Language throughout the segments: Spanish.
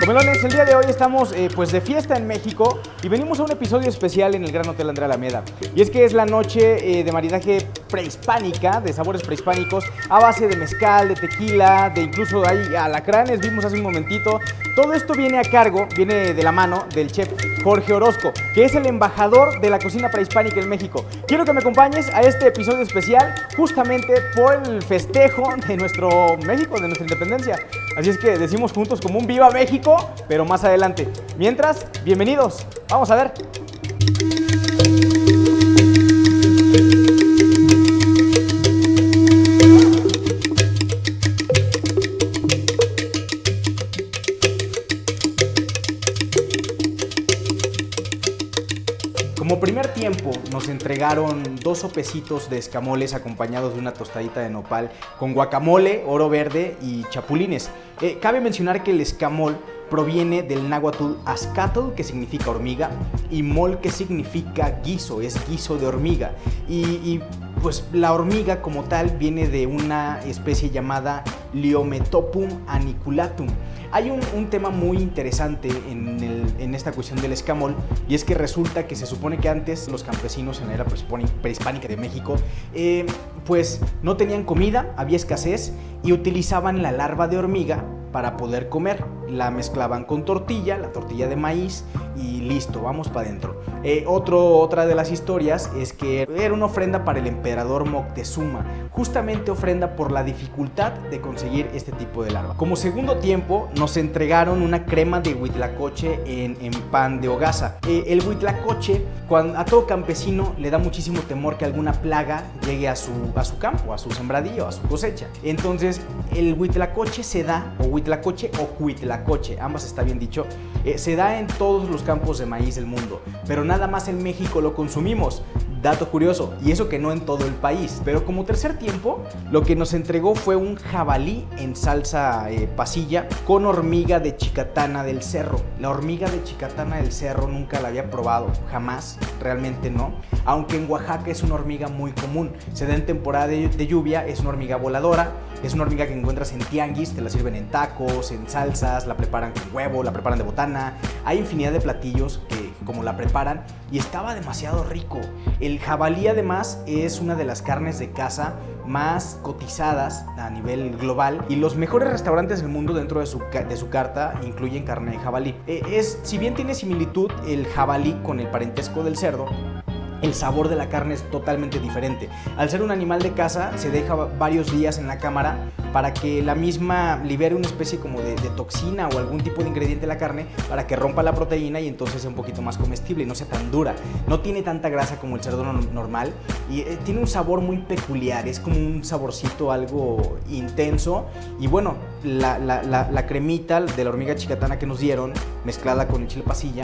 Comelones, el día de hoy estamos pues de fiesta en México y venimos a un episodio especial en el Gran Hotel Andrea Alameda. Y es que es la noche de maridaje prehispánica, de sabores prehispánicos, a base de mezcal, de tequila, de incluso hay alacranes, vimos hace un momentito. Todo esto viene a cargo, viene de la mano del chef Jorge Orozco, que es el embajador de la cocina prehispánica en México. Quiero que me acompañes a este episodio especial justamente por el festejo de nuestro México, de nuestra independencia. Así es que decimos juntos como un ¡Viva México!, pero más adelante. Mientras, bienvenidos. Vamos a ver. Como primer tiempo nos entregaron 2 sopecitos de escamoles acompañados de una tostadita de nopal con guacamole, oro verde y chapulines. Cabe mencionar que el escamol proviene del náhuatl azcatl, que significa hormiga, y mol, que significa guiso, es guiso de hormiga. Y pues la hormiga como tal viene de una especie llamada Liometopum aniculatum. Hay un tema muy interesante en esta cuestión del escamol, y es que resulta que se supone que antes los campesinos en la era prehispánica de México pues no tenían comida, había escasez y utilizaban la larva de hormiga para poder comer. La mezclaban con tortilla, la tortilla de maíz, y listo, vamos para adentro. Otra de las historias es que era una ofrenda para el emperador Moctezuma, justamente ofrenda por la dificultad de conseguir este tipo de larva. Como segundo tiempo nos entregaron una crema de huitlacoche en pan de hogaza. El huitlacoche, a todo campesino le da muchísimo temor que alguna plaga llegue a su campo, a su sembradío, a su cosecha. Entonces el huitlacoche se da, o huitlacoche o cuitlacoche, ambas está bien dicho, se da en todos los campos de maíz del mundo, pero nada más en México lo consumimos. Dato curioso, y eso que no en todo el país. Pero como tercer tiempo, lo que nos entregó fue un jabalí en salsa pasilla con hormiga de chicatana del cerro. La hormiga de chicatana del cerro nunca la había probado, jamás, realmente no. Aunque en Oaxaca es una hormiga muy común. Se da en temporada de lluvia, es una hormiga voladora, es una hormiga que encuentras en tianguis, te la sirven en tacos, en salsas, la preparan con huevo, la preparan de botana. Hay infinidad de platillos que como la preparan, y estaba demasiado rico. El jabalí además es una de las carnes de caza más cotizadas a nivel global, y los mejores restaurantes del mundo dentro de su carta incluyen carne de jabalí. Si bien tiene similitud el jabalí con el parentesco del cerdo, el sabor de la carne es totalmente diferente. Al ser un animal de caza, se deja varios días en la cámara para que la misma libere una especie como de toxina o algún tipo de ingrediente de la carne para que rompa la proteína y entonces sea un poquito más comestible y no sea tan dura. No tiene tanta grasa como el cerdo normal, y tiene un sabor muy peculiar, es como un saborcito algo intenso. Y bueno, la cremita de la hormiga chicatana que nos dieron, mezclada con el chile pasilla,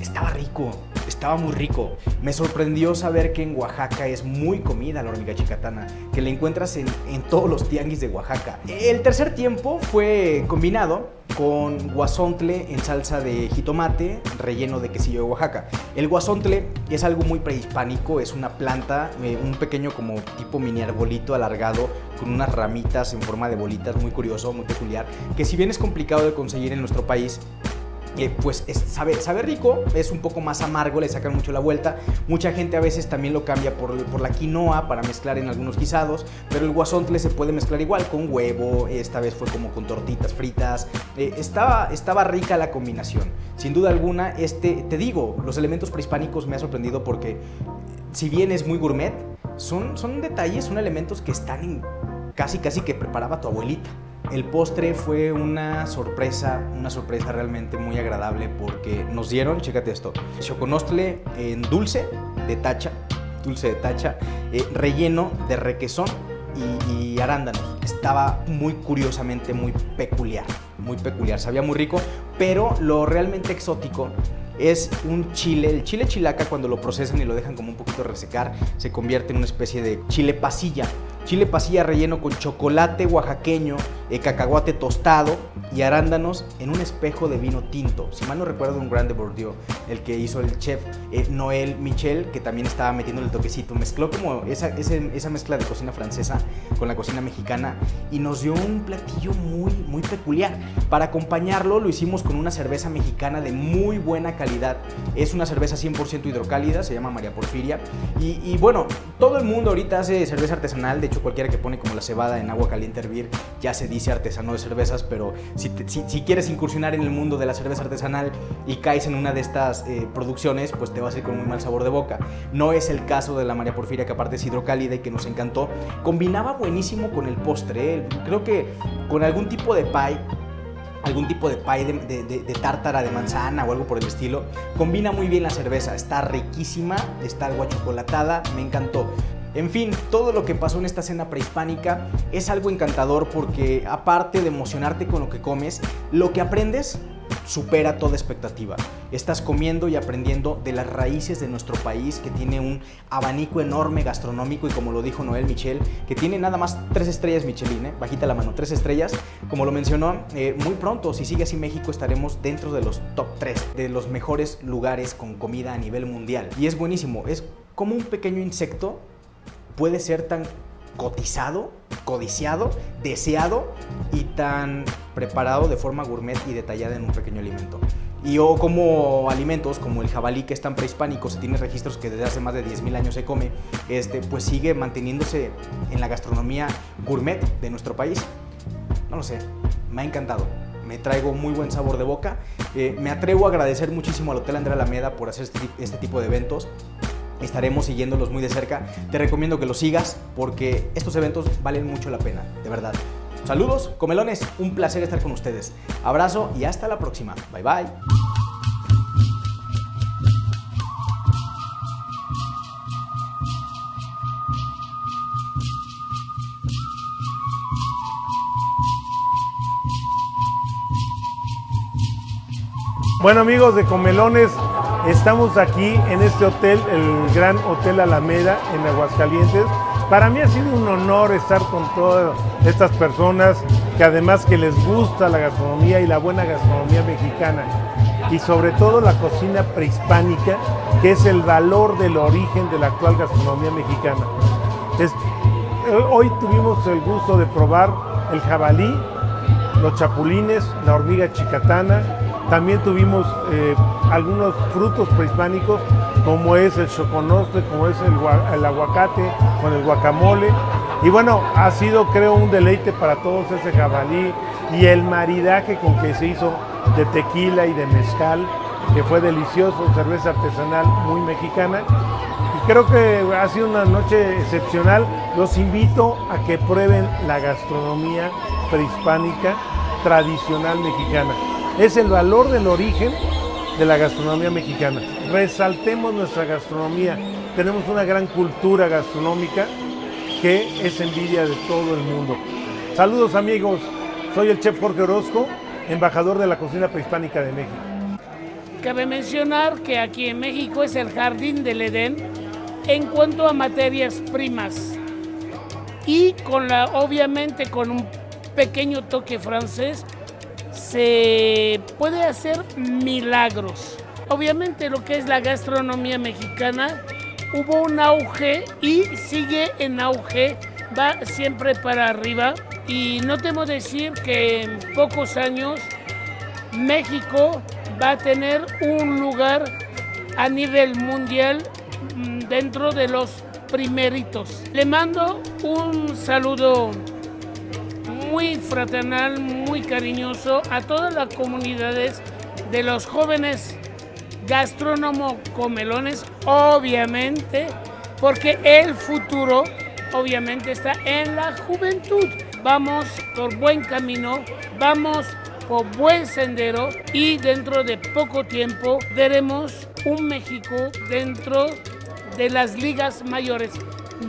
estaba rico, estaba muy rico. Me sorprendió saber que en Oaxaca es muy comida la hormiga chicatana, que la encuentras en todos los tianguis de Oaxaca. El tercer tiempo fue combinado con guasontle en salsa de jitomate relleno de quesillo de Oaxaca. El guasontle es algo muy prehispánico, es una planta, un pequeño como tipo mini arbolito alargado con unas ramitas en forma de bolitas, muy curioso, muy peculiar, que si bien es complicado de conseguir en nuestro país, pues sabe rico, es un poco más amargo, le sacan mucho la vuelta. Mucha gente a veces también lo cambia por la quinoa para mezclar en algunos guisados, pero el guasontle se puede mezclar igual con huevo. Esta vez fue como con tortitas fritas. Estaba rica la combinación, sin duda alguna. Te digo, los elementos prehispánicos me ha sorprendido porque si bien es muy gourmet, son detalles, son elementos que están en casi que preparaba tu abuelita. El postre fue una sorpresa realmente muy agradable porque nos dieron, chécate esto, choconostle en dulce de tacha, relleno de requesón y arándanos. Estaba muy curiosamente muy peculiar, sabía muy rico, pero lo realmente exótico es un chile. El chile chilaca, cuando lo procesan y lo dejan como un poquito resecar, se convierte en una especie de chile pasilla. Chile pasilla relleno con chocolate oaxaqueño, cacahuate tostado y arándanos en un espejo de vino tinto. Si mal no recuerdo, un Grand de Bordeaux, el que hizo el chef Noel Michel, que también estaba metiendo el toquecito. Mezcló como esa mezcla de cocina francesa con la cocina mexicana y nos dio un platillo muy peculiar. Para acompañarlo lo hicimos con una cerveza mexicana de muy buena calidad. Es una cerveza 100% hidrocálida, se llama María Porfiria. Y bueno, todo el mundo ahorita hace cerveza artesanal. De hecho, cualquiera que pone como la cebada en agua caliente a hervir ya se dice artesano de cervezas. Pero si quieres incursionar en el mundo de la cerveza artesanal y caes en una de estas producciones, pues te vas a ir con muy mal sabor de boca. No es el caso de la María Porfiria, que aparte es hidrocálida y que nos encantó. Combinaba buenísimo con el postre, creo que con algún tipo de pie de tártara de manzana o algo por el estilo. Combina muy bien la cerveza, está riquísima, está algo achocolatada, me encantó. En fin, todo lo que pasó en esta cena prehispánica es algo encantador porque aparte de emocionarte con lo que comes, lo que aprendes supera toda expectativa. Estás comiendo y aprendiendo de las raíces de nuestro país, que tiene un abanico enorme gastronómico y, como lo dijo Noel Michel, que tiene nada más 3 estrellas Michelin, bajita la mano, 3 estrellas. Como lo mencionó, muy pronto, si sigue así México, estaremos dentro de los top 3 de los mejores lugares con comida a nivel mundial. Y es buenísimo, es como un pequeño insecto puede ser tan cotizado, codiciado, deseado y tan preparado de forma gourmet y detallada en un pequeño alimento. Y o como alimentos como el jabalí, que es tan prehispánico, se tiene registros que desde hace más de 10,000 años se come, pues sigue manteniéndose en la gastronomía gourmet de nuestro país. No lo sé, me ha encantado. Me traigo muy buen sabor de boca. Me atrevo a agradecer muchísimo al Hotel Andrea Alameda por hacer este tipo de eventos. Estaremos siguiéndolos muy de cerca. Te recomiendo que los sigas porque estos eventos valen mucho la pena, de verdad. Saludos, comelones, un placer estar con ustedes. Abrazo y hasta la próxima. Bye bye. Bueno, amigos de Comelones, estamos aquí en este hotel, el Gran Hotel Alameda en Aguascalientes. Para mí ha sido un honor estar con todas estas personas que además que les gusta la gastronomía y la buena gastronomía mexicana y sobre todo la cocina prehispánica, que es el valor del origen de la actual gastronomía mexicana. Hoy tuvimos el gusto de probar el jabalí, los chapulines, la hormiga chicatana. También tuvimos algunos frutos prehispánicos, como es el choconostle, como es el aguacate, con el guacamole. Y bueno, ha sido, creo, un deleite para todos ese jabalí y el maridaje con que se hizo de tequila y de mezcal, que fue delicioso, cerveza artesanal muy mexicana. Y creo que ha sido una noche excepcional. Los invito a que prueben la gastronomía prehispánica tradicional mexicana. Es el valor del origen de la gastronomía mexicana. Resaltemos nuestra gastronomía. Tenemos una gran cultura gastronómica que es envidia de todo el mundo. Saludos, amigos. Soy el chef Jorge Orozco, embajador de la cocina prehispánica de México. Cabe mencionar que aquí en México es el jardín del Edén en cuanto a materias primas y obviamente con un pequeño toque francés se puede hacer milagros. Obviamente lo que es la gastronomía mexicana hubo un auge y sigue en auge, va siempre para arriba y no temo decir que en pocos años México va a tener un lugar a nivel mundial dentro de los primeritos. Le mando un saludo muy fraternal, muy cariñoso a todas las comunidades de los jóvenes gastrónomos comelones, obviamente, porque el futuro obviamente está en la juventud. Vamos por buen camino, vamos por buen sendero y dentro de poco tiempo veremos un México dentro de las ligas mayores.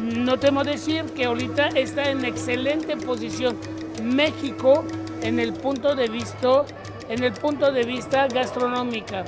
No temo decir que ahorita está en excelente posición México en el punto de vista gastronómica.